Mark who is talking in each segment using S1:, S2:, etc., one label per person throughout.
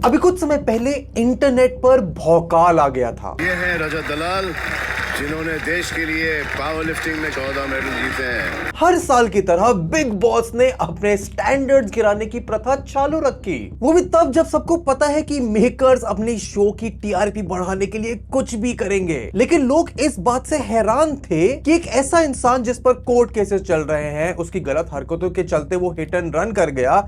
S1: अभी कुछ समय पहले इंटरनेट पर भौकाल आ गया था।
S2: ये है रजत दलाल, जिन्होंने देश के लिए पावर लिफ्टिंग में 14 मेडल जीते हैं।
S1: हर साल की तरह बिग बॉस ने अपने स्टैंडर्ड्स गिराने की प्रथा चालू रखी, वो भी तब जब सबको पता है कि मेकर्स अपनी शो की टीआरपी बढ़ाने के लिए कुछ भी करेंगे। लेकिन लोग इस बात से हैरान थे कि एक ऐसा इंसान जिस पर कोर्ट केसेस चल रहे हैं, उसकी गलत हरकतों के चलते वो हिट एंड रन कर गया,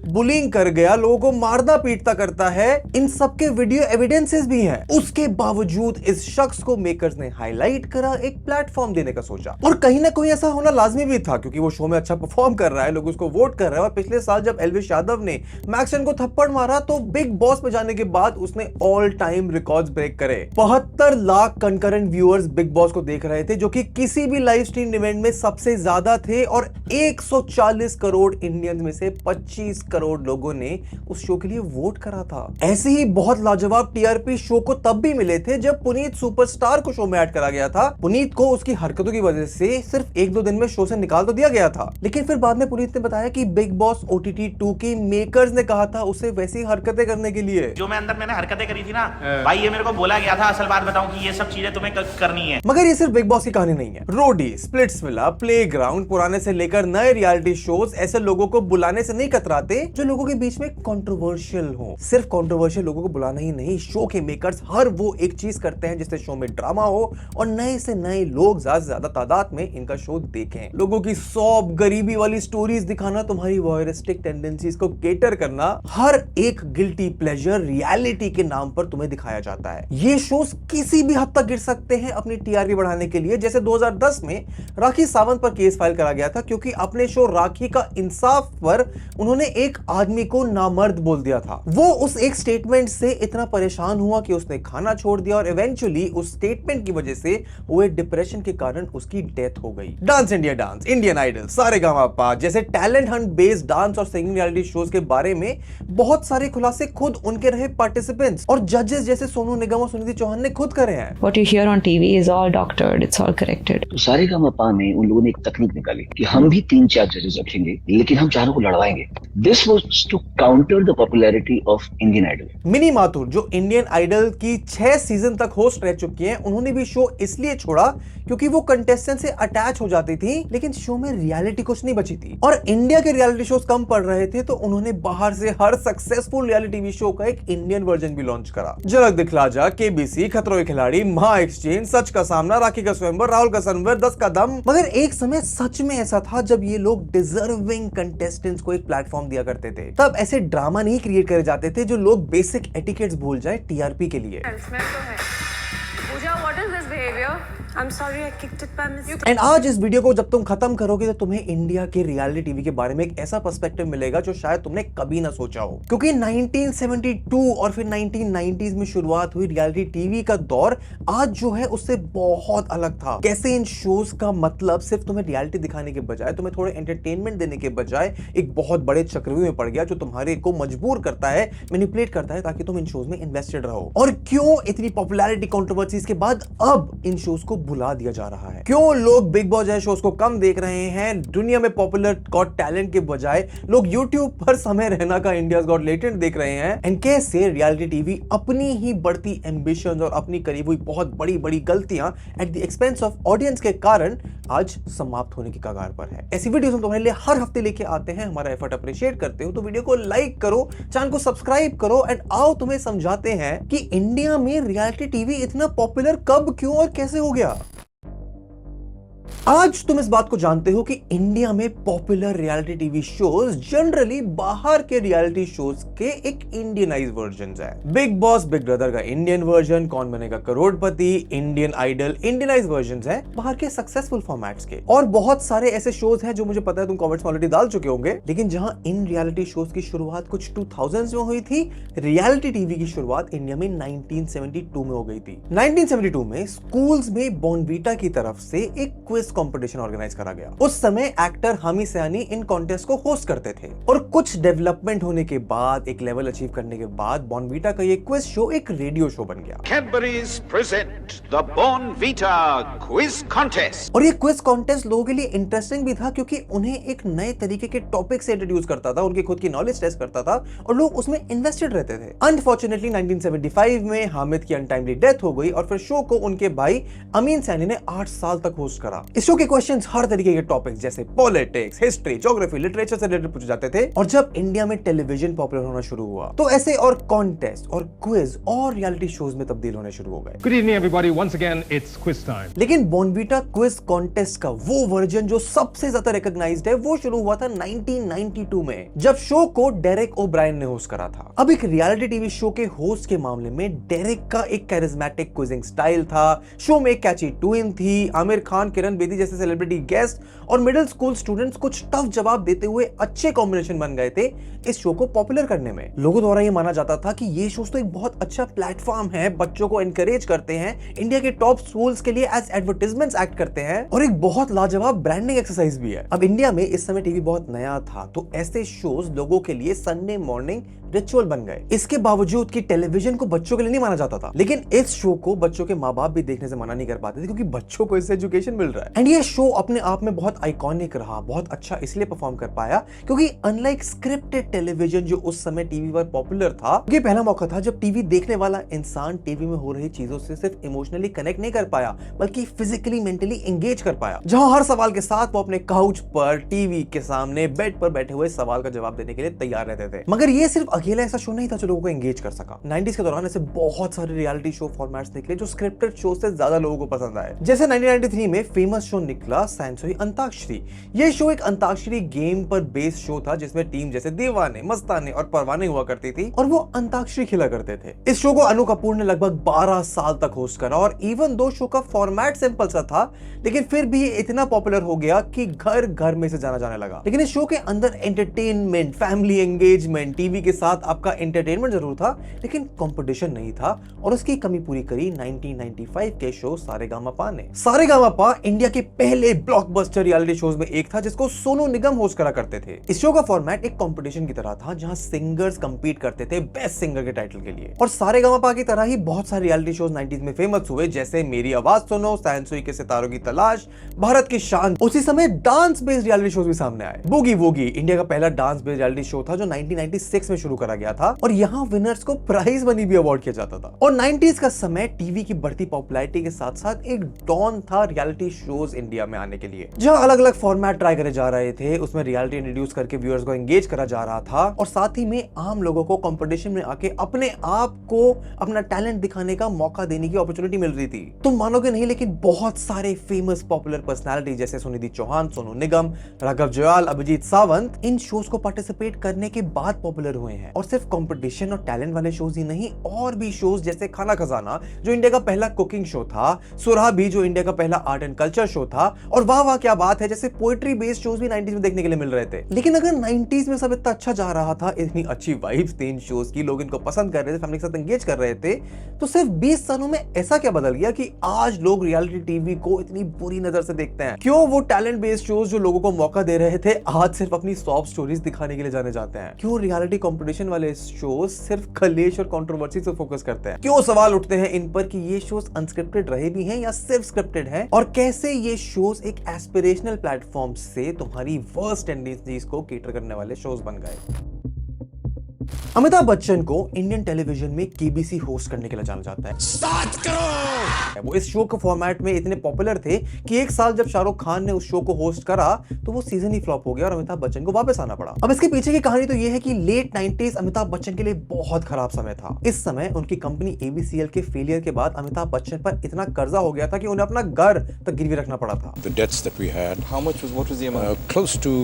S1: बुलिंग कर गया, लोगों को मारना पीटता करता है, इन सब के वीडियो एविडेंसेस भी हैं। उसके बावजूद इस शख्स को मेकर्स ने हाईलाइट करा, एक प्लेटफॉर्म देने का सोचा। और कहीं ना कहीं ऐसा होना लाजमी भी था, क्योंकि वो शो में अच्छा परफॉर्म कर रहा है, लोग उसको वोट कर रहे हैं। और पिछले साल जब एल्विश यादव ने मैक्सन को थप्पड़ मारा तो बिग बॉस में जाने के बाद उसने ऑल टाइम रिकॉर्ड्स ब्रेक करे। 72 lakh concurrent viewers big boss को देख रहे थे, जो कि किसी भी लाइव स्ट्रीम इवेंट में सबसे ज्यादा थे। और 140 करोड़ इंडियंस में से 25 करोड़ लोगों ने उस शो के लिए वोट करा था। ऐसे ही बहुत लाजवाब टीआरपी शो को तब भी मिले थे जब पुनीत सुपरस्टार को शो में ऐड करा गया था। पुनीत को उसकी हरकतों की वजह से सिर्फ 1-2 दिन में शो से निकाल तो दिया गया था, लेकिन फिर बाद में पुनीत ने बताया कि बिग बॉस OTT 2 के मेकर्स ने कहा था उसे वैसी हरकतें करने के लिए।
S3: जो मैंने हरकतें करी थी ना भाई, ये मेरे को बोला गया था। असल बात बताऊं कि ये सब चीजें तुम्हें करनी है।
S1: मगर ये सिर्फ बिग बॉस की कहानी नहीं है। रोडी, स्प्लिट्सविला, प्लेग्राउंड, पुराने से लेकर नए रियलिटी शोज ऐसे लोगों को बुलाने से नहीं कतराते जो लोगों के बीच में कंट्रोवर्शियल हो। सिर्फ कंट्रोवर्शियल लोगों को बुलाना ही नहीं, शो के मेकर्स हर वो एक चीज करते हैं जिससे शो में ड्रामा हो और नए से नए लोग ज्यादा से ज्यादा तादाद में इनका शो देखें। लोगों की सौंप गरीबी वाली स्टोरीज दिखाना, तुम्हारी वॉयरिस्टिक टेंडेंसीज को केटर करना, हर एक गिल्टी प्लेजर रियलिटी के नाम पर तुम्हें दिखाया जाता है। ये शोज किसी भी हद तक गिर सकते हैं अपनी टीआरपी बढ़ाने के लिए। जैसे 2010 में राखी सावंत पर केस फाइल करा गया था, क्योंकि अपने शो राखी का इंसाफ पर उन्होंने एक आदमी को नामर्द बोल दिया था। वो उस एक स्टेटमेंट से इतना परेशान हुआ कि उसने खाना छोड़ दिया और इवेंचुअली उस स्टेटमेंट की वजह से हुए डिप्रेशन के कारण उसकी डेथ हो गई। Dance India dance, Indian idol, Saregamapa जैसे टैलेंट हंट बेस्ड डांस और सिंगिंग रियलिटी शोज के बारे में बहुत सारे खुलासे खुद उनके रहे पार्टिसिपेंट्स और जजेस जैसे सोनू निगम और सुनिधि चौहान ने खुद करे हैं।
S4: What you hear on TV is all doctored, it's all corrected.
S5: तो सारेगामापा में उन लोगों ने एक तकनीक निकाली कि हम भी 3-4 जजेस रखेंगे, लेकिन हम चारों को लड़वाएंगे। This was to counter the popularity of Indian Idol.
S1: Mini Mathur, जो इंडियन आइडल की 6 सीजन तक होस्ट रह चुकी हैं, उन्होंने भी शो इसलिए छोड़ा क्योंकि वो कंटेस्टेंट से अटैच हो जाती थी, लेकिन शो में रियलिटी कुछ नहीं बची थी और इंडिया के रियलिटी शोज कम पड़ रहे थे, तो उन्होंने बाहर से हर सक्सेसफुल रियलिटी टीवी शो का एक इंडियन वर्जन भी लॉन्च करा। झलक दिखला जा, KBC, खतरों के खिलाड़ी, महा एक्सचेंज, सच का सामना, राखी का स्वयंवर, राहुल का सनवर, 10 का दम। मगर एक समय सच में ऐसा था जब ये लोग डिजर्विंग कंटेस्टेंट्स को एक प्लेटफॉर्म दिया करते थे। तब ऐसे ड्रामा नहीं क्रिएट करे जाते थे जो लोग बेसिक एटिकेट्स भूल जाए टीआरपी के लिए। एंड आज इस वीडियो को जब तुम खत्म करोगे तो तुम्हें इंडिया के रियलिटी टीवी के बारे में एक ऐसा पर्सपेक्टिव मिलेगा जो शायद तुमने कभी ना सोचा हो, क्योंकि 1972 और फिर 1990s में शुरुआत हुई रियलिटी टीवी का दौर आज जो है उससे बहुत अलग था। कैसे इन शोज का मतलब सिर्फ तुम्हें रियलिटी दिखाने के बजाय, तुम्हें थोड़े एंटरटेनमेंट देने के बजाय एक बहुत बड़े चक्रव्यूह में पड़ गया जो तुम्हारे को मजबूर करता है, मैनिपुलेट करता है ताकि तुम इन शोज में इन्वेस्टेड रहो। और क्यों इतनी पॉपुलैरिटी कंट्रोवर्सीज के बाद अब इन शोज को भुला दिया जा रहा है, क्यों लोग बिग बॉस जैसे शोज को कम देख रहे हैं, दुनिया में पॉपुलर गॉट टैलेंट के बजाय लोग यूट्यूब पर समय रैना का इंडियाज गॉट लेटेंट देख रहे हैं, एंड कैसे रियलिटी टीवी अपनी ही बढ़ती एम्बिशंस और अपनी करीब हुई बहुत बड़ी बड़ी गलतियां at the expense of audience के कारण आज समाप्त होने की कगार पर है। ऐसी वीडियोस हम तुम्हारे लिए हर हफ्ते लेके आते हैं। हमारा एफर्ट अप्रिशिएट करते हो तो वीडियो को लाइक करो, चैनल को सब्सक्राइब करो, एंड आओ तुम्हें समझाते हैं कि इंडिया में रियलिटी टीवी इतना पॉपुलर कब, क्यों और कैसे हो गया। आज तुम इस बात को जानते हो कि इंडिया में popular reality TV shows generally बाहर के रियलिटी शोज के एक इंडियनाइज्ड वर्जन्स हैं। बिग बॉस, बिग ब्रदर का इंडियन वर्जन, कौन बनेगा करोड़पति, इंडियन आइडल इंडियनाइज्ड वर्जन्स हैं बाहर के सक्सेसफुल फॉर्मेट्स के। और बहुत सारे ऐसे शोज हैं जो मुझे पता है तुम कमेंट्स में ऑलरेडी डाल चुके होंगे, लेकिन जहां इन रियलिटी शोज की शुरुआत कुछ 2000s में हुई थी, रियलिटी टीवी की शुरुआत इंडिया में 1972 में हो गई थी। 1972 में स्कूल्स में बॉर्नवीटा की तरफ से एक क्विज कंपटीशन ऑर्गेनाइज करा गया। उस समय एक्टर हामी सयानी इन कॉन्टेस्ट को होस्ट करते थे और कुछ डेवलपमेंट होने के बाद, एक लेवल अचीव करने के बाद बॉर्नवीटा का ये क्विज शो एक रेडियो शो बन गया।
S6: Cadbury's present the Bournvita Quiz Contest.
S1: और ये क्विज कॉन्टेस्ट लोगों के लिए इंटरेस्टिंग भी था क्योंकि उन्हें एक नए तरीके के टॉपिक से इंट्रोड्यूस करता था, उनकी खुद की नॉलेज टेस्ट करता था और लोग उसमें इन्वेस्टेड रहते थे। अनफॉर्चुनेटली 1975 में हामिद की अनटाइमली डेथ हो गई और फिर शो को उनके भाई अमीन सैनी ने 8 साल तक होस्ट करा। इस शो के क्वेश्चंस हर तरीके के टॉपिक्स जैसे पॉलिटिक्स, हिस्ट्री, ज्योग्राफी, लिटरेचर से रिलेटेड पूछे जाते थे। और जब इंडिया में टेलीविजन पॉपुलर होना शुरू हुआ तो ऐसे और कॉन्टेस्ट और क्विज और रियलिटी शोज में तब्दील होने शुरू हो गए।
S7: Good evening, everybody. Once again, it's quiz time.
S1: लेकिन बॉर्नवीटा क्विज कॉन्टेस्ट का वो वर्जन जो सबसे ज्यादा रिकॉग्नाइज्ड है वो शुरू हुआ था 1992 में, जब शो को डेरेक ओब्रायन ने होस्ट करा था। अब एक रियलिटी टीवी शो के होस्ट के मामले में डेरेक का एक कैरिज्मेटिक क्विजिंग स्टाइल था, शो में एक कैची ट्विन थी, आमिर खान, किरण बेदी जैसे सेलिब्रिटी गेस्ट और मिडिल स्कूल स्टूडेंट्स कुछ टफ जवाब देते हुए अच्छे कॉम्बिनेशन बन गए थे इस शो को पॉपुलर करने में। लोगों द्वारा ये माना जाता था कि ये शोज तो एक बहुत अच्छा प्लेटफॉर्म है, बच्चों को एनकरेज करते हैं, इंडिया के टॉप स्कूल्स के लिए एज एडवर्टाइजमेंट्स एक्ट करते हैं और एक बहुत लाजवाब ब्रांडिंग एक्सरसाइज भी है। अब इंडिया में इस समय टीवी बहुत नया था तो ऐसे शोज लोगों के लिए संडे मॉर्निंग रिचुअल बन गए। इसके बावजूद कि टेलीविजन को बच्चों के लिए नहीं माना जाता था, लेकिन इस शो को बच्चों के माँ बाप भी देखने से मना नहीं कर पाते थे क्योंकि बच्चों को इससे एजुकेशन मिल रहा है। एंड ये शो अपने आप में बहुत आइकॉनिक रहा, बहुत अच्छा इसलिए परफॉर्म कर पाया क्योंकि अनलाइक स्क्रिप्टेड टेलीविजन जो उस समय टीवी पर पॉपुलर था, ये पहला मौका था जब टीवी देखने वाला इंसान टीवी में हो रही चीजों से सिर्फ इमोशनली कनेक्ट नहीं कर पाया बल्कि फिजिकली मेंटली एंगेज कर पाया, जहां हर सवाल के साथ वो अपने काउच पर, टीवी के सामने, बेड पर बैठे हुए सवाल का जवाब देने के लिए तैयार रहते थे। मगर ये सिर्फ अकेला ऐसा शो नहीं था जो लोगों को एंगेज कर सका। 90s के दौरान ऐसे बहुत सारे रियलिटी शो फॉर्मेट्स निकले जो स्क्रिप्टेड शो से ज्यादा लोगों को पसंद आए। जैसे 1993 में फेमस शो निकला सैनसुई अंताक्षरी। ये शो एक अंताक्षरी गेम पर बेस्ड शो था जिसमें टीम जैसे दीवाने, मस्ताने और परवाने हुआ करती थी और वो अंताक्षरी खेला करते थे। इस शो को अनु कपूर ने लगभग 12 साल तक होस्ट करा और इवन दो शो का फॉर्मेट सिंपल सा था लेकिन फिर भी ये इतना पॉपुलर हो गया कि घर घर में से जाना जाने लगा। लेकिन इस शो के अंदर एंटरटेनमेंट, फैमिली एंगेजमेंट, टीवी के साथ आपका एंटरटेनमेंट जरूर था लेकिन कंपटीशन नहीं था और उसकी कमी पूरी करी 1995 के शो सारेगामापा ने। सारेगामापा इंडिया के पहले ब्लॉकबस्टर रियलिटी शोज में एक था जिसको सोनू निगम होस्ट करा करते थे। इस शो का फॉर्मेट एक कंपटीशन की तरह था जहां सिंगर्स कंपीट करते थे बेस्ट सिंगर के टाइटल के लिए। और सारेगामापा की तरह ही बहुत सारे रियलिटी शोज 90s में फेमस हुए जैसे मेरी आवाज सुनो, सैनसुई के सितारों की तलाश, भारत की शान। उसी समय डांस बेस्ड रियलिटी शोज भी सामने आए। बूगी वूगी इंडिया का पहला डांस बेस्ड रियलिटी शो था जो 1996 में शुरू करा गया था और यहाँ विनर्स को प्राइज मनी भी अवार्ड किया जाता था। और 90s का समय टीवी की बढ़ती पॉपुलैरिटी के साथ साथ एक डॉन था रियलिटी शोज इंडिया में आने के लिए, जहां अलग अलग फॉर्मेट ट्राई करे जा रहे थे, उसमें रियलिटी इंट्रोड्यूस करके व्यूअर्स को एंगेज करा जा रहा था और साथ ही में आम लोगों को कंपटीशन में आके अपने आप को अपना टैलेंट दिखाने का मौका देने की अपॉर्चुनिटी मिल रही थी। तुम मानोगे नहीं लेकिन बहुत सारे फेमस पॉपुलर पर्सनालिटी जैसे सुनिधि चौहान, सोनू निगम, राघव जुयाल, अभिजीत सावंत इन शोज को पार्टिसिपेट करने के बाद पॉपुलर हुए हैं। और सिर्फ कंपटीशन और टैलेंट वाले शोज ही नहीं, और भी शोज जैसे खाना खजाना जो इंडिया का पहला कुकिंग शो था, सुरहा भी जो इंडिया का पहला आर्ट एंड कल्चर शो था और वाह वाह क्या बात है जैसे पोएट्री बेस्ड शोज भी 90s में देखने के लिए मिल रहे थे। लेकिन अगर 90s में सब इतना अच्छा जा रहा था, इतनी अच्छी वाइब्स थी इन शोज की, लोग इनको पसंद कर रहे थे, फैमिली के साथ एंगेज कर रहे थे, तो सिर्फ 20 सालों में ऐसा क्या बदल गया कि आज लोग रियलिटी टीवी को इतनी बुरी नजर से देखते हैं? क्यों वो टैलेंट बेस्ड शोज जो लोगों को मौका दे रहे थे आज सिर्फ अपनी सॉफ्ट स्टोरीज दिखाने के लिए जाने जाते हैं? क्यों रियलिटी कंपटीशन वाले शोज सिर्फ कलेश और कंट्रोवर्सी से फोकस करते हैं? क्यों सवाल उठते हैं इन पर कि ये शोज अनस्क्रिप्टेड रहे भी हैं या सिर्फ स्क्रिप्टेड हैं? और कैसे ये शोज एक एस्पिरेशनल प्लेटफॉर्म से तुम्हारी वर्स्ट टेंडेंसीज को कैटर करने वाले शोज बन गए? अमिताभ बच्चन को इंडियन टेलीविजन में केबीसी होस्ट करने के लिए जाना जाता है।
S2: स्टार्ट करो।
S1: वो इस शो के फॉर्मेट में इतने पॉपुलर थे कि एक साल जब शाहरुख खान ने उस शो को होस्ट करा तो वो सीजन ही फ्लॉप हो गया और अमिताभ बच्चन को वापस आना पड़ा। अब इसके पीछे की कहानी तो ये है कि लेट 90s अमिताभ बच्चन के लिए बहुत खराब समय था। इस समय उनकी कंपनी ABCL के फेलियर के बाद अमिताभ बच्चन पर इतना कर्जा हो गया था कि उन्हें अपना घर तक गिरवी रखना पड़ा था।
S8: The debts that we had. What was the amount? Close to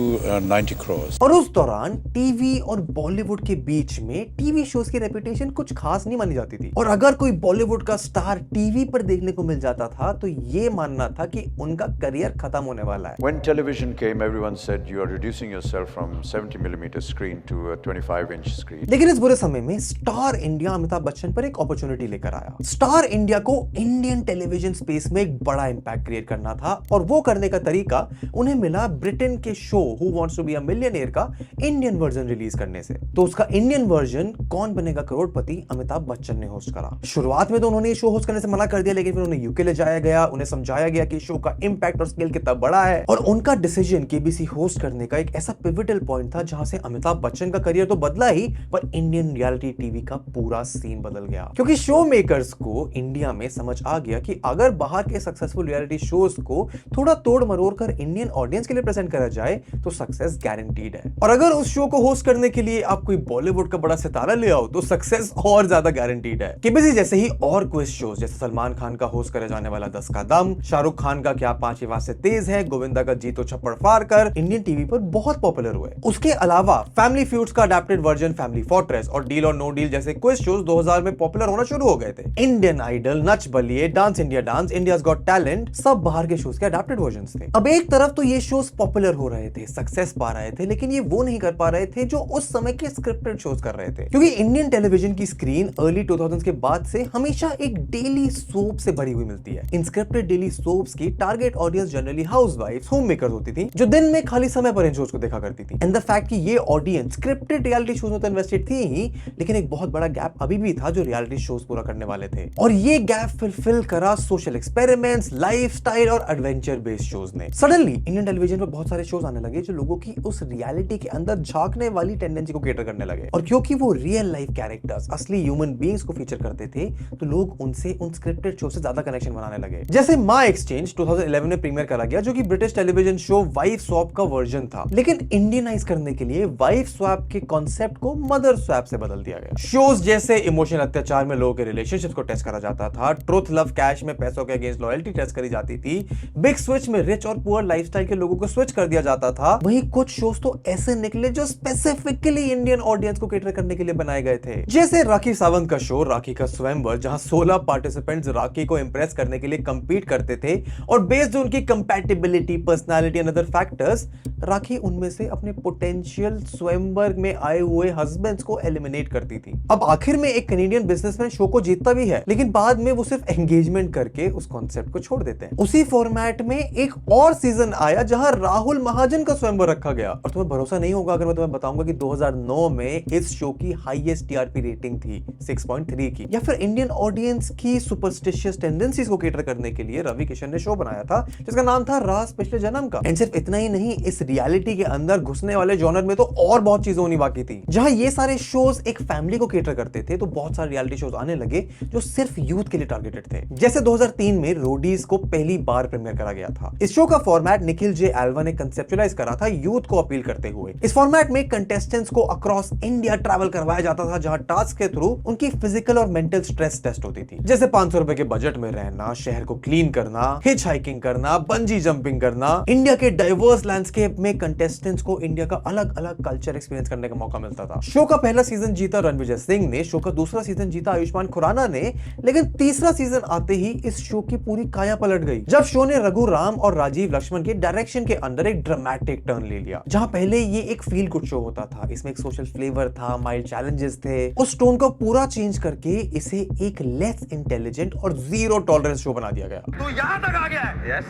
S8: 90 crores.
S1: और उस दौरान टीवी और बॉलीवुड के बीच में टीवी शोज की रेपुटेशन कुछ खास नहीं मानी जाती थी और अगर कोई बॉलीवुड का स्टार टीवी पर देखने को मिल जाता था तो ये मानना था कि उनका करियर खत्म होने वाला है।
S8: When television came, everyone said you are reducing yourself from 70mm screen to a 25-inch screen.
S1: लेकिन इस बुरे समय में स्टार इंडिया अमिताभ बच्चन पर एक अपॉर्चुनिटी लेकर आया। स्टार इंडिया को इंडियन टेलीविजन स्पेस में एक बड़ा इंपैक्ट क्रिएट करना था और वो करने का तरीका उन्हें मिला ब्रिटेन के show who wants to be a millionaire का इंडियन वर्जन रिलीज करने से। तो उसका इंडियन वर्जन कौन बनेगा करोड़पति अमिताभ बच्चन ने होस्ट करा। शुरुआत में तो उन्होंने ये शो होस्ट करने से मना कर दिया, लेकिन फिर उन्हें यूके ले जाया गया, उन्हें समझाया गया कि शो का इंपैक्ट और स्केल कितना बड़ा है और उनका डिसीजन केबीसी होस्ट करने का एक ऐसा पिवटल पॉइंट था जहां से अमिताभ बच्चन का करियर तो बदला ही पर इंडियन रियलिटी टीवी का पूरा सीन बदल गया। क्योंकि शो मेकर्स को इंडिया में समझ आ गया कि अगर बाहर के सक्सेसफुल रियलिटी शोज को थोड़ा तोड़ मरोड़ कर इंडियन ऑडियंस के लिए प्रेजेंट करा जाए तो सक्सेस गारंटीड है, और अगर उस शो को होस्ट करने के लिए आप कोई बॉलीवुड का बड़ा सितारा ले आओ तो सक्सेस और ज्यादा गारंटीड है। केबीसी जैसे ही और क्विज शोज जैसे सलमान खान का होस्ट करे जाने वाला 10 का दम, शाहरुख खान का क्या 5 विवाह से तेज है, गोविंदा का जीतो छप्पड़ फाड़ कर इंडियन टीवी पर बहुत पॉपुलर हुए। उसके अलावा फैमिली फ्यूड्स का अडैप्टेड वर्जन फैमिली फोर्ट्रेस और डील और नो डील जैसे क्विज शोज 2000 में पॉपुलर होना शुरू हो गए थे। Indian idol, Nach Baliye, dance India dance, India's got talent सब बाहर के शोज के अडैप्टेड वर्जन्स थे। अब एक तरफ तो ये शोज पॉपुलर हो रहे थे, सक्सेस पा रहे थे, लेकिन ये वो नहीं कर पा रहे थे जो उस समय के स्क्रिप्टेड शोज कर रहे थे, क्योंकि इंडियन टेलीविजन की स्क्रीन अर्ली 2000s के बाद से हमेशा एक डेली सोप से भरी हुई मिलती है। इन स्क्रिप्टेड डेली सोप्स की टारगेट ऑडियंस जनरली हाउसवाइफ्स, होम मेकर्स होती थी जो दिन में खाली समय पर इन शोज को देखा करती थी। एंड द फैक्ट कि ये ऑडियंस स्क्रिप्टेड रियलिटी शोज में तो इन्वेस्टेड थी ही, लेकिन एक बहुत बड़ा गैप अभी भी था जो रियलिटी शोज पूरा करने वाले थे, और ये गैप फुलफिल करा सोशल एक्सपेरिमेंट्स, लाइफस्टाइल और एडवेंचर बेस्ड शोज ने। सडनली इंडियन टेलीविजन पर बहुत सारे शोज आने लगे जो लोगों की उस रियलिटी के अंदर झांकने वाली टेंडेंसी को कैटर करने लगे, और क्योंकि वो रियल लाइफ कैरेक्टर्स, असली ह्यूमन बीइंग्स को फीचर करते थे तो लोग उनसे उन स्क्रिप्टेड शो से ज्यादा कनेक्शन बनाने लगे। जैसे माय एक्सचेंज 2011 में प्रीमियर करा गया जो कि British television show wife swap का वर्जन था, लेकिन इंडियनाइज करने के लिए वाइफ स्वैप के कॉन्सेप्ट को मदर स्वैप से बदल दिया गया। शोज जैसे इमोशनल अत्याचार में लोगों के रिलेशनशिप्स को टेस्ट करा जाता था, ट्रुथ लव कैश में पैसों के अगेंस्ट लॉयल्टी टेस्ट करी जाती थी, बिग स्विच में रिच और पुअर लाइफस्टाइल के लोगों को स्विच कर दिया जाता था। वहीं कुछ शोज तो ऐसे निकले जो स्पेसिफिकली इंडियन ऑडियंस को कैटर करने के लिए बनाए गए थे, जैसे राखी सावंत का शो राखी का स्वयंवर, जहां 16 पार्टिसिपेंट्स राखी को इंप्रेस करने के लिए कंपीट करते थे और बेस्ड उनकी compatibility, personality and other factors Rakhi उनमें से अपने पोटेंशियल स्वयंवर में आए हुए हस्बैंड्स को एलिमिनेट करती थी। अब आखिर में एक कैनेडियन बिजनेसमैन शो को जीतता भी है, लेकिन बाद में वो सिर्फ एंगेजमेंट करके उस कॉन्सेप्ट को छोड़ देते हैं। उसी फॉर्मेट में एक और सीजन आया जहां राहुल महाजन का स्वयंवर रखा गया, और तुम्हें भरोसा नहीं होगा अगर मैं तुम्हें बताऊंगा कि 2009 में इस शो की हाईएस्ट टीआरपी रेटिंग थी 6.3 की। या फिर इंडियन ऑडियंस की सुपरस्टिशियस टेंडेंसीज को कैटर करने के लिए रवि किशन ने शो बनाया था जिसका नाम था राज पिछले जन्म का। एंड सिर्फ इतना ही नहीं, इस रियलिटी के अंदर घुसने वाले जॉनर में तो और बहुत चीजें होनी बाकी थी। जहां ये सारे शोज एक फैमिली को कैटर करते थे तो बहुत सारे रियलिटी शोज आने लगे जो सिर्फ यूथ के लिए टारगेटेड थे। जैसे 2003 में रोडीज को पहली बार प्रीमियर करा गया था। इस शो का फॉर्मेट निखिल जे एल्वा ने कंसेप्चुअलाइज करा था यूथ को अपील करते हुए। इस फॉर्मेट में कंटेस्टेंट्स को अक्रॉस इंडिया ट्रैवल करवाया जाता था, जहां टास्क के थ्रू उनकी फिजिकल और मेंटल स्ट्रेस टेस्ट होती थी, जैसे 500 रुपए के बजट में रहना, शहर को क्लीन करना, हिच हाइकिंग करना, बंजी जंपिंग करना। इंडिया के डाइवर्स लैंडस्केप में कंटेस्टेंट्स को इंडिया का अलग अलग कल्चर एक्सपीरियंस करने का मौका मिलता था। शो का पहला सीजन जीता रणविजय सिंह ने, शो का दूसरा सीजन जीता आयुष्मान खुराना ने, लेकिन तीसरा सीजन आते ही इस शो की पूरी काया पलट गई जब शो ने रघु राम और राजीव लक्ष्मण के डायरेक्शन के अंदर एक ड्रामेटिक टर्न ले लिया। जहां पहले ये एक फील गुड शो होता था, इसमें एक सोशल फ्लेवर था, माइल्ड चैलेंजेस थे, उस टोन को पूरा चेंज करके इसे एक लेस इंटेलिजेंट और जीरो टॉलरेंस शो बना दिया गया।
S9: तू यहां तक आ गया है? यस।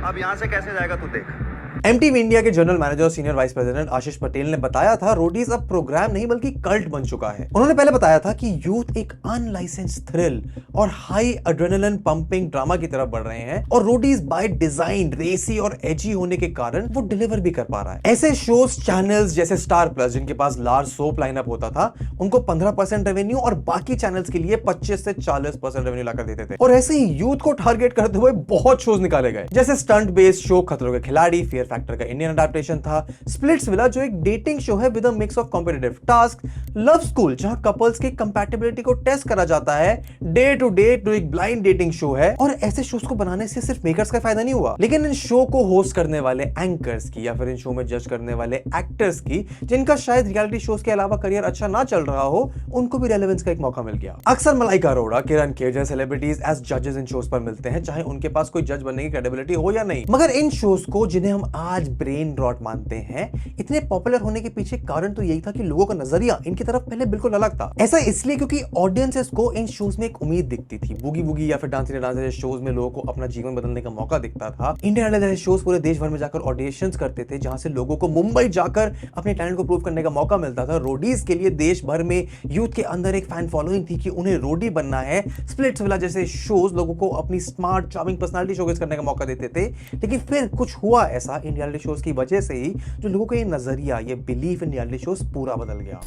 S9: अब यहां से कैसे जाएगा तू देख।
S1: एमटीवी इंडिया के जनरल मैनेजर और सीनियर वाइस प्रेसिडेंट आशीष पटेल ने बताया था रोडीज अब प्रोग्राम नहीं बल्कि कल्ट बन चुका है। उन्होंने पहले बताया था कि यूथ एक अनलाइसेंस्ड थ्रिल और हाई एड्रेनालिन पंपिंग ड्रामा की तरफ बढ़ रहे हैं, और रोडीज बाय डिजाइन रेसी और एजी होने के कारण वो डिलीवर भी कर पा रहा है। ऐसे शोज चैनल्स जैसे स्टार प्लस, जिनके पास लार्ज सोप लाइनअप होता था, उनको 15% रेवेन्यू और बाकी चैनल्स के लिए 25 से 40% रेवेन्यू लाकर देते थे। और ऐसे ही यूथ को टारगेट करते हुए बहुत शोज निकाले गए, जैसे स्टंट बेस्ड शो खतरों के खिलाड़ी, फियर फैक्टर का इंडियन अडेप्टेशन था, स्प्लिट्सविला जो एक डेटिंग शो है with a mix of competitive task, love school जहां कपल्स की कंपैटिबिलिटी को टेस्ट करा जाता है, डे टू डे जो एक ब्लाइंड डेटिंग शो है। और ऐसे शोज को बनाने से सिर्फ मेकर्स का फायदा नहीं हुआ, लेकिन इन शो को होस्ट करने वाले एंकर्स की या फिर इन शो में जज करने वाले एक्टर्स की, जिनका शायद रियलिटी शोज के अलावा करियर अच्छा ना चल रहा हो, उनको भी रेलेवेंस का एक मौका मिल गया। अक्सर मलाइका अरोड़ा, किरण खेर जैसे सेलिब्रिटीज एज जजेस इन शोज पर मिलते हैं, चाहे उनके पास कोई जज बनने की क्रेडिबिलिटी हो या नहीं। मगर इन शोज को जिन्हें हम आज ब्रेन रॉट मानते हैं, इतने पॉपुलर होने के पीछे कारण तो यही था कि लोगों का नजरिया इनकी तरफ पहले बिल्कुल अलग था। ऐसा इसलिए क्योंकि ऑडियंसेस को इन शोज में एक उम्मीद दिखती थी। बूगी वूगी या फिर डांस इंडिया डांस जैसे शोज में लोगों को अपना जीवन बदलने का मौका दिखता था। इंडियन आइडल जैसे शोज पूरे देश भर में जाकर ऑडिशंस करते थे, जहां से लोगों को मुंबई जाकर अपने टैलेंट को प्रूव करने का मौका मिलता था। रोडीज के लिए देश भर में यूथ के अंदर एक फैन फॉलोइंग थी कि उन्हें रोडी बनना है। स्प्लिट्सविला जैसे शोज लोगों को अपनी स्मार्ट चार्मिंग पर्सनालिटी शोकेस करने का मौका देते थे। लेकिन फिर कुछ हुआ ऐसा इन रियलिटी शोज की वजह से ही, जो लोगों का ये नजरिया, ये बिलीफ इन रियलिटी शोज पूरा बदल गया।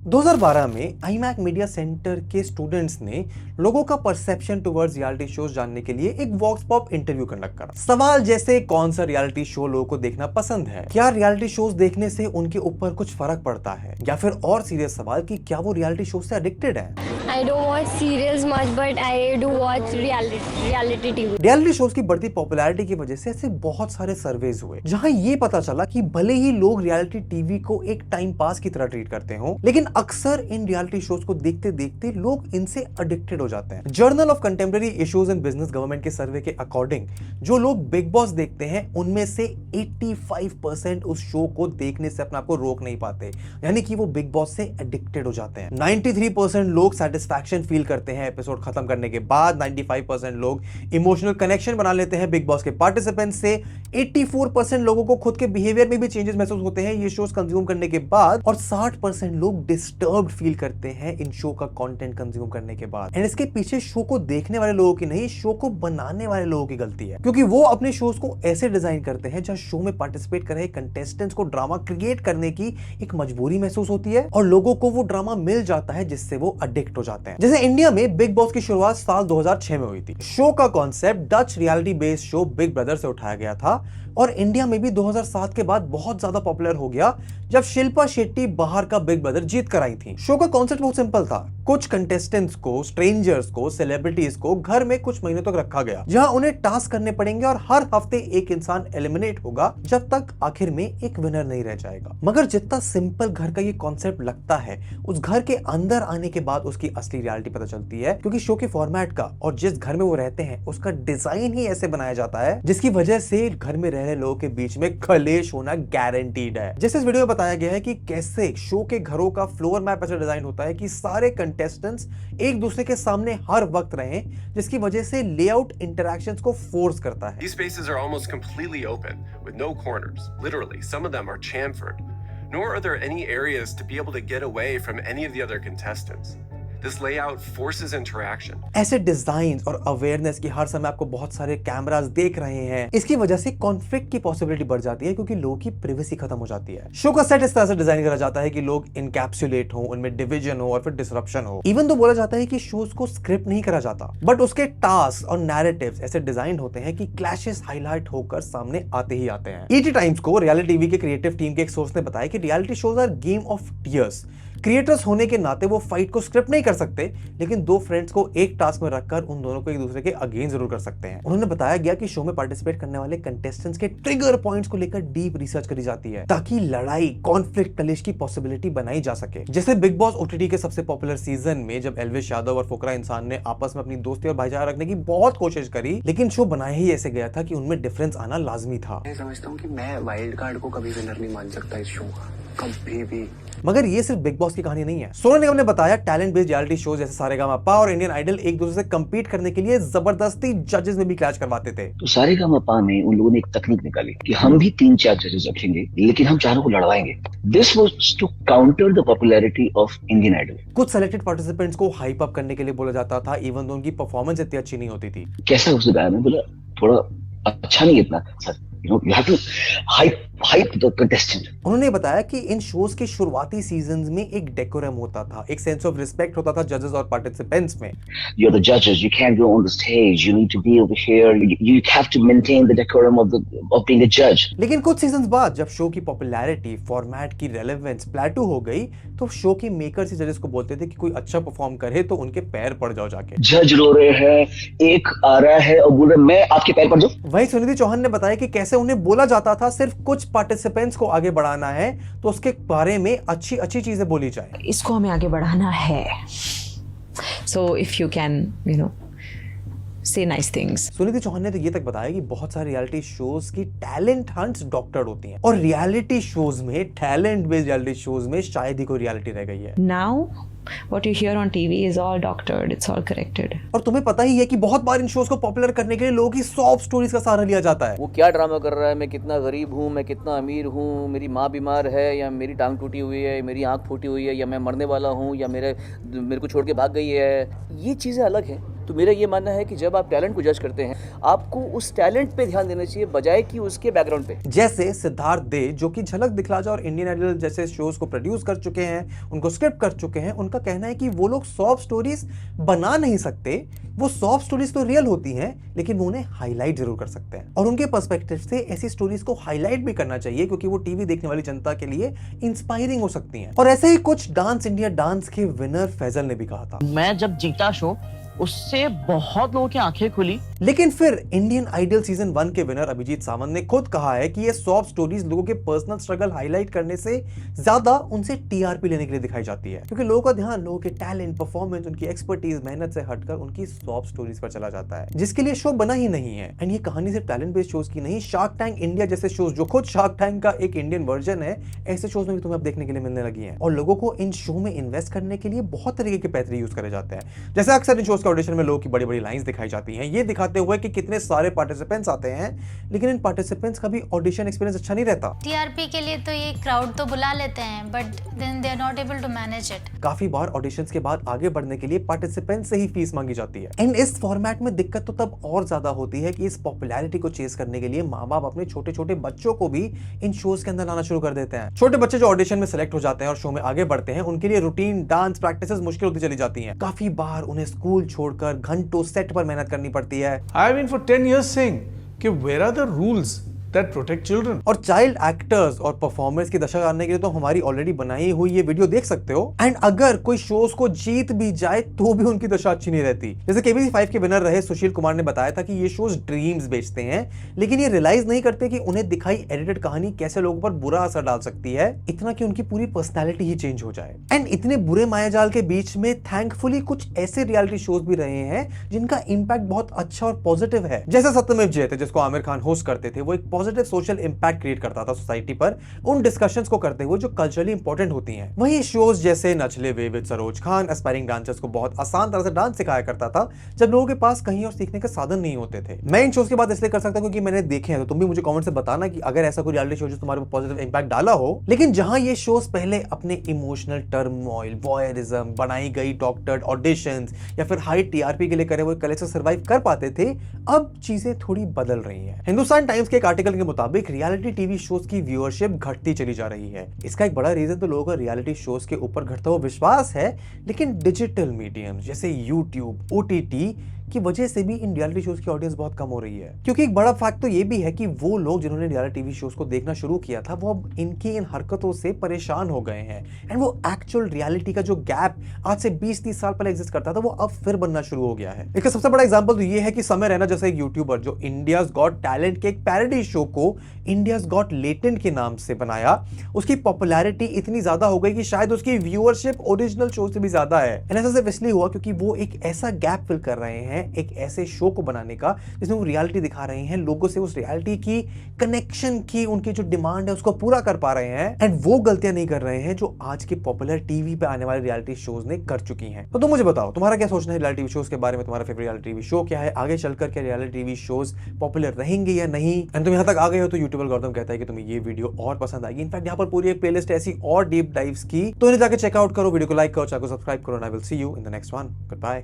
S1: 2012 में आईमैक मीडिया सेंटर के स्टूडेंट्स ने लोगों का परसेप्शन टुवर्ड्स रियलिटी शोज जानने के लिए एक वॉक्स पॉप इंटरव्यू कंडक्ट करा। सवाल जैसे कौन सा रियलिटी शो लोगों को देखना पसंद है, क्या रियलिटी शोज देखने से उनके ऊपर कुछ फर्क पड़ता है, या फिर और सीरियस सवाल कि क्या वो रियलिटी शो से एडिक्टेड है।
S10: I don't watch serials much, but I do watch reality TV.
S1: Reality shows की बढ़ती पॉपुलैरिटी की वजह से ऐसे बहुत सारे सर्वेज हुए, जहां ये पता चला कि भले ही लोग रियलिटी टीवी को एक टाइम पास की तरह ट्रीट करते हो, लेकिन अक्सर इन रियलिटी शोज को देखते देखते लोग इनसे एडिक्टेड हो जाते हैं। Journal of contemporary issues in business government के सर्वे के अकॉर्डिंग जो लोग बिग बॉस देखते हैं, उनमें से 85% उस शो को देखने से अपने आप को रोक नहीं पाते, यानी कि वो बिग बॉस से एडिक्टेड हो जाते हैं। 93% लोग सेटिस्फैक्शन फील करते हैं एपिसोड खत्म करने के बाद। 95% लोग इमोशनल कनेक्शन बना लेते हैं बिग बॉस के पार्टिसिपेंट्स से। 84% लोगों को खुद के बिहेवियर में भी चेंजेस महसूस होते हैं ये शोज कंज्यूम करने के बाद, और 60% लोग डिस्टर्ब्ड फील करते हैं इन शो का कंटेंट कंज्यूम करने के बाद। एंड इसके पीछे शो को देखने वाले लोगों की नहीं, शो को बनाने वाले लोगों की गलती है, क्योंकि वो अपने शोज को ऐसे डिजाइन करते हैं जहां शो में पार्टिसिपेट कर रहे कंटेस्टेंट्स को ड्रामा क्रिएट करने की एक मजबूरी महसूस होती है, और लोगों को वो ड्रामा मिल जाता है जिससे वो एडिक्ट हो जाते हैं। जैसे इंडिया में बिग बॉस की शुरुआत साल 2006 में हुई थी। शो का concept Dutch reality based show big brother से उठाया गया था, और इंडिया में भी 2007 के बाद बहुत ज्यादा पॉपुलर हो गया जब शिल्पा शेट्टी बाहर का बिग ब्रदर जीत कर आई थी। शो का कॉन्सेप्ट बहुत सिंपल था। कुछ कंटेस्टेंट्स को, स्ट्रेंजर्स को, सेलिब्रिटीज को घर में कुछ महीनों तक रखा गया, जहां उन्हें टास्क करने पड़ेंगे और हर हफ्ते एक इंसान एलिमिनेट होगा जब तक आखिर में एक विनर नहीं रह जाएगा। मगर जितना सिंपल घर का ये कॉन्सेप्ट लगता है, उस घर के अंदर आने के बाद उसकी असली रियलिटी पता चलती है, क्योंकि शो के फॉर्मेट का और जिस घर में वो रहते हैं उसका डिजाइन ही ऐसे बनाया जाता है जिसकी वजह से घर में रह रहे लोगों के बीच में कलेश होना गारंटीड है। जैसे इस वीडियो में बताया गया है कि कैसे शो के घरों का फ्लोर मैप ऐसा डिजाइन होता है कि सारे कंटेस्टेंट्स एक दूसरे के सामने हर वक्त रहें, जिसकी वजह से लेआउट इंटरैक्शंस को फोर्स करता है।
S11: These spaces are almost completely open with no corners. Literally, some of them are chamfered. Nor are there any areas to be able to get away from any of the other contestants. This layout forces interaction.
S1: ऐसे design और awareness की हर समय आपको बहुत सारे cameras देख रहे हैं, इसकी वजह से कॉन्फ्लिक्ट की पॉसिबिलिटी बढ़ जाती है, क्योंकि लोगों की प्राइवेसी खत्म हो जाती है। शो का सेट इस तरह से डिजाइन करा जाता है कि लोग इनकैप्सुलेट हो, उनमें डिवीजन हो और फिर डिसरप्शन हो। इवन तो बोला जाता है कि शोज को स्क्रिप्ट नहीं करा जाता, बट उसके टास्क और नैरेटिव्स ऐसे डिजाइन होते हैं कि क्लैशेस हाईलाइट होकर सामने आते ही आते हैं। ईटी टाइम्स को रियलिटी टीवी के क्रिएटिव टीम के एक सोर्स ने बताया कि reality shows are game of tears. Creators होने के नाते वो फाइट को स्क्रिप्ट नहीं कर सकते, लेकिन दो फ्रेंड्स को एक टास्क में रखकर उन दोनों को एक दूसरे के अगेंस्ट जरूर कर सकते हैं। उन्होंने बताया गया कि शो में पार्टिसिपेट करने वाले कंटेस्टेंट्स के ट्रिगर पॉइंट्स को लेकर डीप रिसर्च करी जाती है, ताकि लड़ाई, कॉन्फ्लिक्ट, कलेश की पॉसिबिलिटी बनाई जा सके। जैसे बिग बॉस ओटीटी के सबसे पॉपुलर सीजन में जब एल्विश यादव और फुकरा इंसान ने आपस में अपनी दोस्ती और भाईचारा रखने की बहुत कोशिश करी, लेकिन शो बनाया ही ऐसे गया था कि उनमें डिफरेंस आना लाजमी था।
S12: मैं समझता हूँ कि मैं वाइल्ड कार्ड को कभी विनर नहीं मान सकता इस शो का, कभी भी।
S1: मगर ये सिर्फ बिग बॉस की कहानी नहीं है। सोनू निगम ने बताया टैलेंट बेस्ड रियलिटी शो जैसे सारेगामापा और इंडियन आइडल एक दूसरे से कंपीट करने के लिए जबरदस्ती जजेस में भी क्लैश करवाते थे।
S5: तो सारेगामापा में उन लोगों ने एक तकनीक निकाली कि हम भी 3-4 जजेस रखेंगे, लेकिन हम चारों को लड़वाएंगे। This was to counter the popularity of Indian idol.
S1: कुछ सेलेक्टेड पार्टिसिपेंट्स को हाइप अप करने के लिए बोला जाता था, इवन तो उनकी परफॉर्मेंस इतनी अच्छी नहीं होती थी।
S5: कैसा उससे गाया? मैं बोला थोड़ा अच्छा नहीं इतना sir, You have to hype the contestant.
S1: उन्होंने बताया कि इन शोज के शुरुआती सीजन्स में एक डेकोरम होता था, एक सेंस ऑफ रिस्पेक्ट होता था जजेस और पार्टिसिपेंट्स में.
S5: You're the judges. You can't go on the stage. You need to be over here. You have to maintain the decorum of being a judge.
S1: लेकिन कुछ सीजन्स बाद जब शो की पॉपुलैरिटी, फॉर्मेट की रेलेवेंस प्लेटू हो गई, तो शो के मेकर्स ही जजेस को बोलते थे कि कोई अच्छा परफॉर्म करे तो उनके पैर पड़ जाओ जाके.
S5: जज रो रहे हैं, एक आ रहा है और बोल रहे मैं आपके पैर पड़ जाऊं.
S1: वहीं सुनिधि चौहान ने बताया कि कैसे उन्हें बोला जाता था सिर्फ कुछ पार्टिसिपेंट्स को आगे बढ़ाना है तो उसके बारे में अच्छी अच्छी चीजें बोली जाए.
S4: इसको हमें आगे बढ़ाना है. So if you can, say nice things.
S1: Sunidhi Chauhan ने तो ये तक बताया कि बहुत सारे रियलिटी शोज की टैलेंट हंट्स डॉक्टर्ड होती हैं और रियलिटी शोज में, टैलेंट बेस्ड रियलिटी शोज में शायद ही कोई रियलिटी रह गई है.
S4: Now what you hear on TV is all doctored, it's all corrected.
S1: और तुम्हें पता ही है कि बहुत बार इन शोज को पॉपुलर करने के लिए लोगों की सॉफ्ट स्टोरीज का सहारा लिया जाता है.
S13: वो क्या ड्रामा कर रहा है, मैं कितना गरीब हूँ, मैं कितना अमीर हूँ, मेरी माँ बीमार है या मेरी टांग टूटी हुई है, मेरी आँख फूटी हुई है या मैं मरने वाला हूँ या मेरे को छोड़ के भाग गई है. ये चीज़ें अलग हैं. तो मेरा ये मानना है कि जब आप टैलेंट को जज करते हैं आपको उस टैलेंट पे ध्यान देना चाहिए बजाय कि उसके बैकग्राउंड पे.
S1: जैसे सिद्धार्थ दे जो कि झलक दिखला जा और इंडियन आइडल जैसे शोज को प्रोड्यूस कर चुके हैं, उनको स्क्रिप्ट कर चुके हैं. उनका कहना है कि वो लोग सॉफ्ट स्टोरीज बना नहीं सकते. वो सॉफ्ट स्टोरीज तो रियल होती हैं लेकिन वो उन्हें हाईलाइट जरूर कर सकते हैं और उनके पर्सपेक्टिव से ऐसी स्टोरीज को हाईलाइट भी करना चाहिए क्योंकि वो टीवी देखने वाली जनता के लिए इंस्पायरिंग हो सकती हैं. और ऐसे ही कुछ डांस इंडिया डांस के विनर फैजल ने भी कहा था,
S14: मैं जब जीता शो उससे बहुत लोगों की आंखें खुली.
S1: लेकिन फिर इंडियन आइडल सीजन 1 के विनर अभिजीत सावंत ने खुद कहा है कि ये सॉफ्ट स्टोरीज लोगों के पर्सनल स्ट्रगल हाईलाइट करने से ज्यादा उनसे टीआरपी लेने के लिए दिखाई जाती है क्योंकि लोगों का ध्यान लोगों के टैलेंट, परफॉर्मेंस, उनकी एक्सपर्टीज, मेहनत से हटकर उनकी सॉफ्ट स्टोरीज पर चला जाता है जिसके लिए शो बना ही नहीं है. एंड ये कहानी सिर्फ टैलेंट बेस्ड शोज की नहीं, शार्क टैंक इंडिया जैसे शोज जो खुद शार्क टैंक का एक इंडियन वर्जन है, ऐसे शोज में भी तुम्हें अब देखने के लिए मिलने लगी है. और लोगों को इन शो में इन्वेस्ट करने के लिए बहुत तरीके के पैतरे यूज करे जाते हैं. जैसे अक्सर इन शोज के ऑडिशन में लोगों की बड़ी लाइंस दिखाई जाती हैं ये दिखाते हुए कि कितने सारे पार्टिसिपेंट्स आते हैं लेकिन इन पार्टिसिपेंट्स का भी ऑडिशन एक्सपीरियंस अच्छा नहीं रहता.
S10: टीआरपी के लिए तो ये क्राउड तो बुला लेते हैं but then they are not able to manage it.
S1: काफी बार ऑडिशंस के बाद आगे बढ़ने के लिए पार्टिसिपेंट्स से ही फीस मांगी जाती है. एंड इस फॉर्मेट में दिक्कत तो तब और ज्यादा होती है कि इस पॉपुलैरिटी को चेस करने के लिए माँ बाप अपने छोटे छोटे बच्चों को भी इन शोज के अंदर लाना शुरू कर देते हैं. छोटे बच्चे जो ऑडिशन में सिलेक्ट हो जाते हैं और शो में आगे बढ़ते हैं उनके लिए रूटीन डांस प्रैक्टिसेस मुश्किल होती चली जाती हैं. काफी बार उन्हें स्कूल छोड़कर घंटों सेट पर मेहनत करनी पड़ती है.
S15: I have been for 10 years saying कि where are the rules that protect children?
S1: और चाइल्ड एक्टर्स और परफॉर्मर्स की दशा जानने के लिए तो हमारी ऑलरेडी बनाई हुई ये वीडियो देख सकते हो. एंड अगर कोई शोज को जीत भी जाए तो भी उनकी दशा अच्छी नहीं रहती. जैसे केबीसी 5 के विनर रहे सुशील कुमार ने बताया था कि ये शोज ड्रीम्स बेचते हैं लेकिन ये रियलाइज नहीं करते कि उन्हें दिखाई एडिटेड कहानी कैसे लोगों पर बुरा असर डाल सकती है, इतना कि उनकी पूरी पर्सनैलिटी ही चेंज हो जाए. एंड इतने बुरे मायाजाल के बीच में थैंकफुली कुछ ऐसे रियलिटी शोज भी रहे हैं जिनका इंपैक्ट बहुत अच्छा और पॉजिटिव है. जैसे सत्यमेव जयते जिसको आमिर खान होस्ट करते थे, वो एक पॉजिटिव सोशल इंपैक्ट क्रिएट करता था सोसाइटी पर उन डिस्कशंस को करते हुए जो कल्चरली इंपॉर्टेंट होती हैं. वहीं शोज जैसे Nachle Ve with Saroj Khan aspiring dancers को बहुत आसान तरह से डांस सिखाया करता था जब लोगों के पास कहीं और सीखने के साधन नहीं होते थे. मैं इन शोज की बात इसलिए कर सकता हूं क्योंकि मैंने देखे हैं, तो तुम भी मुझे कमेंट से बताना कि अगर ऐसा कोई रियलिटी शो जो तुम्हारे पर पॉजिटिव इंपैक्ट डाला हो. लेकिन जहां ये शोज पहले अपने इमोशनल टर्मोइल, वॉयरिज्म, बनाई गई डॉक्टर्ड ऑडिशंस या फिर हाई टीआरपी के लिए करे हुए कले से सर्वाइव कर पाते थे, अब चीजें थोड़ी बदल रही हैं. हिंदुस्तान टाइम्स के एक आर्टिकल के मुताबिक रियलिटी टीवी शोज की व्यूअरशिप घटती चली जा रही है. इसका एक बड़ा रीजन तो लोगों का रियलिटी शोज के ऊपर घटता हुआ विश्वास है, लेकिन डिजिटल मीडियम जैसे यूट्यूब, ओटीटी की वजह से भी इन रियलिटी शोज की ऑडियंस बहुत कम हो रही है. क्योंकि एक बड़ा फैक्ट तो ये भी है कि वो लोग जिन्होंने रियलिटी टीवी शोज को देखना शुरू किया था वो अब इनकी इन हरकतों से परेशान हो गए हैं. एंड वो एक्चुअल रियलिटी का जो गैप आज से 20-30 साल पहले एग्जिस्ट करता था वो अब फिर बनना शुरू हो गया है. इसका सबसे बड़ा एग्जांपल तो ये है कि समय रैना जैसा एक यूट्यूबर जो इंडियाज गॉट टैलेंट के एक पैरोडी शो को इंडियाज गॉट लेटेंट के नाम से बनाया, उसकी पॉपुलैरिटी इतनी ज्यादा हो गई कि शायद उसकी व्यूअरशिप ओरिजिनल शो से भी ज्यादा है. एंड ऐसा सिर्फ इसलिए हुआ क्योंकि वो एक ऐसा गैप फिल कर रहे हैं एक ऐसे शो को बनाने का जिसमें वो रियलिटी दिखा रहे हैं, लोगों से उस रियलिटी की कनेक्शन की उनकी जो डिमांड है उसको पूरा कर पा रहे हैं. एंड वो गलतियां नहीं कर रहे हैं जो आज के पॉपुलर टीवी पे आने वाले रियलिटी शोज ने कर चुकी हैं. तो तुम मुझे बताओ तुम्हारा क्या सोचना है रियलिटी टीवी शोज के बारे में. तुम्हारा फेवरेट रियलिटी टीवी शो क्या है? आगे चलकर क्या रियलिटी टीवी शोज पॉपुलर रहेंगे या नहीं? एंड तुम यहां तक आ गए हो तो यूट्यूब एल्गोरिथम कहता है कि तुम्हें ये वीडियो और पसंद आएगी. इनफैक्ट यहां पर पूरी एक प्लेलिस्ट ऐसी और डीप डाइव्स की, तो इन्हें जाकर चेकआउट करो, वीडियो को लाइक करो, चैनल को सब्सक्राइब करो. I will see you in the next one. Good bye.